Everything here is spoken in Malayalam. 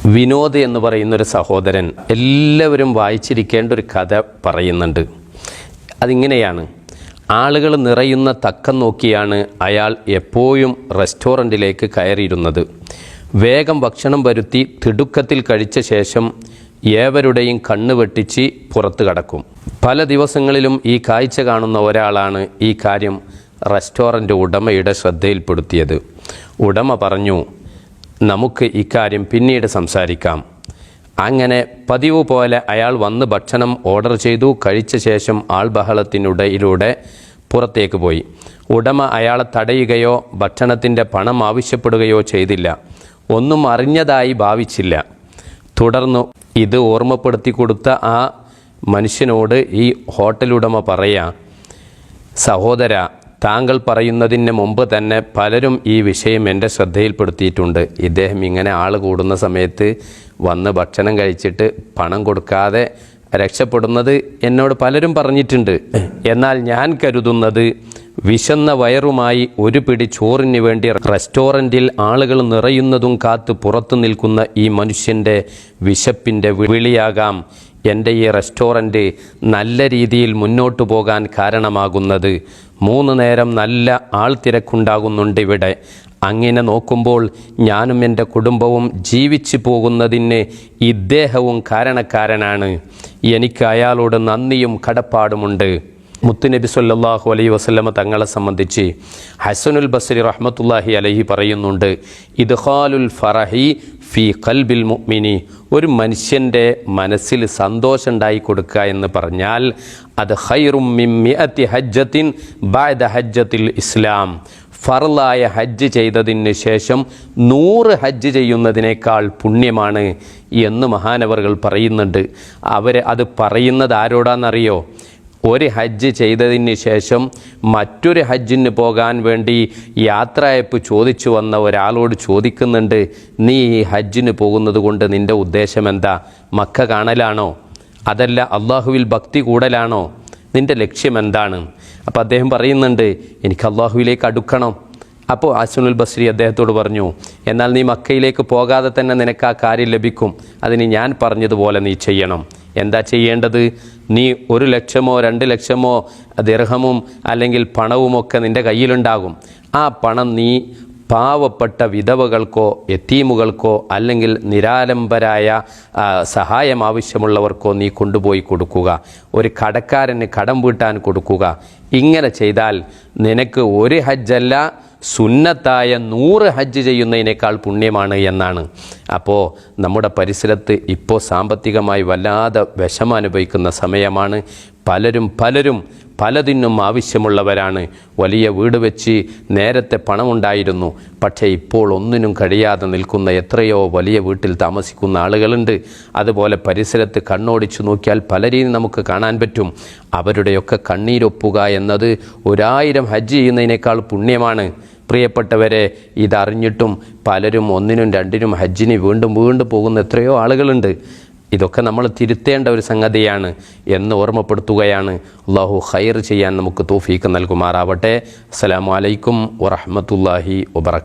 വിനോദ് എന്ന് പറയുന്നൊരു സഹോദരൻ എല്ലാവരും വായിച്ചിരിക്കേണ്ട ഒരു കഥ പറയുന്നുണ്ട്. അതിങ്ങനെയാണ്. ആളുകൾ നിറയുന്ന തക്കം നോക്കിയാണ് അയാൾ എപ്പോഴും റെസ്റ്റോറൻറ്റിലേക്ക് കയറിയിരുന്നത്. വേഗം ഭക്ഷണം വരുത്തി തിടുക്കത്തിൽ കഴിച്ച ശേഷം ഏവരുടെയും കണ്ണ് വെട്ടിച്ച് പുറത്തു കടക്കും. പല ദിവസങ്ങളിലും ഈ കാഴ്ച കാണുന്ന ഒരാളാണ് ഈ കാര്യം റെസ്റ്റോറൻറ്റ് ഉടമയുടെ ശ്രദ്ധയിൽപ്പെടുത്തിയത്. ഉടമ പറഞ്ഞു, നമുക്ക് ഇക്കാര്യം പിന്നീട് സംസാരിക്കാം. അങ്ങനെ പതിവ് പോലെ അയാൾ വന്ന് ഭക്ഷണം ഓർഡർ ചെയ്തു. കഴിച്ച ശേഷം ആൾബഹളത്തിനിടയിലൂടെ പുറത്തേക്ക് പോയി. ഉടമ അയാളെ തടയുകയോ ഭക്ഷണത്തിൻ്റെ പണം ആവശ്യപ്പെടുകയോ ചെയ്തില്ല. ഒന്നും അറിഞ്ഞതായി ഭാവിച്ചില്ല. തുടർന്ന് ഇത് ഓർമ്മപ്പെടുത്തി കൊടുത്ത ആ മനുഷ്യനോട് ഈ ഹോട്ടലുടമ പറയാ, സഹോദര, താങ്കൾ പറയുന്നതിന് മുമ്പ് തന്നെ പലരും ഈ വിഷയം എൻ്റെ ശ്രദ്ധയിൽപ്പെടുത്തിയിട്ടുണ്ട്. ഇദ്ദേഹം ഇങ്ങനെ ആൾ കൂടുന്ന സമയത്ത് വന്ന് ഭക്ഷണം കഴിച്ചിട്ട് പണം കൊടുക്കാതെ രക്ഷപ്പെടുന്നത് എന്നോട് പലരും പറഞ്ഞിട്ടുണ്ട്. എന്നാൽ ഞാൻ കരുതുന്നത് വിശന്ന വയറുമായി ഒരു പിടി ചോറിന് വേണ്ടി റെസ്റ്റോറൻറ്റിൽ ആളുകൾ നിറയുന്നതും കാത്ത് പുറത്തു നിൽക്കുന്ന ഈ മനുഷ്യൻ്റെ വിശപ്പിൻ്റെ വിളിയാകാം എൻ്റെ ഈ റെസ്റ്റോറൻറ്റ് നല്ല രീതിയിൽ മുന്നോട്ട് പോകാൻ കാരണമാകുന്നത്. 3 നേരം നല്ല ആൾ തിരക്കുണ്ടാകുന്നുണ്ട് ഇവിടെ. അങ്ങനെ നോക്കുമ്പോൾ ഞാനും എൻ്റെ കുടുംബവും ജീവിച്ചു പോകുന്നതിന് ഇദ്ദേഹവും കാരണക്കാരനാണ്. എനിക്ക് അയാളോട് നന്ദിയും കടപ്പാടുമുണ്ട്. മുത്തുനബി സല്ലല്ലാഹു അലൈഹി വസല്ലമ തങ്ങളെ സംബന്ധിച്ച് ഹസനുൽ ബസ്രി റഹ്മത്തുള്ളാഹി അലൈഹി പറയുന്നുണ്ട്, ഇദ്ഖാലുൽ ഫറഹി ഫി ഖൽബിൽ മുഅ്മിനി, ഒരു മനുഷ്യൻ്റെ മനസ്സിൽ സന്തോഷം ഉണ്ടായി കൊടുക്കുക എന്ന് പറഞ്ഞാൽ അത് ഖൈറും മിൻ മിഅത്തി ഹജ്ജത്തിൻ ബഅദ ഹജ്ജത്തിൽ ഇസ്ലാം, ഫർളായ ഹജ്ജ് ചെയ്തതിന് ശേഷം 100 ഹജ്ജ് ചെയ്യുന്നതിനേക്കാൾ പുണ്യമാണ് എന്ന് മഹാനവറുകൾ പറയുന്നുണ്ട്. അത് പറയുന്നത് ആരോടാണെന്നറിയോ? ഒരു ഹജ്ജ് ചെയ്തതിന് ശേഷം മറ്റൊരു ഹജ്ജിന് പോകാൻ വേണ്ടി യാത്രയപ്പ് ചോദിച്ചു വന്ന ഒരാളോട് ചോദിക്കുന്നുണ്ട്, നീ ഈ ഹജ്ജിന് പോകുന്നത് കൊണ്ട് നിൻ്റെ ഉദ്ദേശം എന്താ? മക്ക കാണലാണോ? അതല്ല അള്ളാഹുവിൽ ഭക്തി കൂടലാണോ? നിൻ്റെ ലക്ഷ്യം എന്താണ്? അപ്പോൾ അദ്ദേഹം പറയുന്നുണ്ട്, എനിക്ക് അള്ളാഹുവിലേക്ക് അടുക്കണം. അപ്പോൾ ഹസനുൽ ബസ്രി അദ്ദേഹത്തോട് പറഞ്ഞു, എന്നാൽ നീ മക്കയിലേക്ക് പോകാതെ തന്നെ നിനക്ക് ആ കാര്യം ലഭിക്കും. അതിന് ഞാൻ പറഞ്ഞതുപോലെ നീ ചെയ്യണം. എന്താ ചെയ്യേണ്ടത്? നീ 1 ലക്ഷമോ 2 ലക്ഷമോ ദിർഹമും അല്ലെങ്കിൽ പണവുമൊക്കെ നിൻ്റെ കയ്യിലുണ്ടാകും. ആ പണം നീ പാവപ്പെട്ട വിധവകൾക്കോ യതീമുകൾക്കോ അല്ലെങ്കിൽ നിരാലംബരായ സഹായം ആവശ്യമുള്ളവർക്കോ നീ കൊണ്ടുപോയി കൊടുക്കുക. ഒരു കടക്കാരന് കടം വീട്ടാൻ കൊടുക്കുക. ഇങ്ങനെ ചെയ്താൽ നിനക്ക് ഒരു ഹജ്ജല്ല, സുന്നത്തായ 100 ഹജ്ജ് ചെയ്യുന്നതിനേക്കാൾ പുണ്യമാണ് എന്നാണ്. അപ്പോൾ നമ്മുടെ പരിസരത്ത് ഇപ്പോൾ സാമ്പത്തികമായി വല്ലാതെ വിഷമം അനുഭവിക്കുന്ന സമയമാണ്. പലരും പലതിനും ആവശ്യമുള്ളവരാണ്. വലിയ വീട് വെച്ച് നേരത്തെ പണമുണ്ടായിരുന്നു, പക്ഷേ ഇപ്പോൾ ഒന്നിനും കഴിയാതെ നിൽക്കുന്ന എത്രയോ വലിയ വീട്ടിൽ താമസിക്കുന്ന ആളുകളുണ്ട്. അതുപോലെ പരിസരത്ത് കണ്ണോടിച്ചു നോക്കിയാൽ പലരെയും നമുക്ക് കാണാൻ പറ്റും. അവരുടെയൊക്കെ കണ്ണീരൊപ്പുക എന്നത് 1000 ഹജ്ജ് ചെയ്യുന്നതിനേക്കാൾ പുണ്യമാണ്. പ്രിയപ്പെട്ടവരെ, ഇതറിഞ്ഞിട്ടും പലരും 1നും 2നും ഹജ്ജിന് വീണ്ടും പോകുന്ന എത്രയോ ആളുകളുണ്ട്. ഇതൊക്കെ നമ്മൾ തിരുത്തേണ്ട ഒരു സംഗതിയാണ് എന്ന് ഓർമ്മപ്പെടുത്തുകയാണ്. അല്ലാഹു ഖൈർ ചെയ്യാൻ നമുക്ക് തൗഫീഖ് നൽകുമാറാവട്ടെ. അസ്സലാമു അലൈക്കും വറഹ്മത്തുള്ളാഹി വബറകാതുഹു.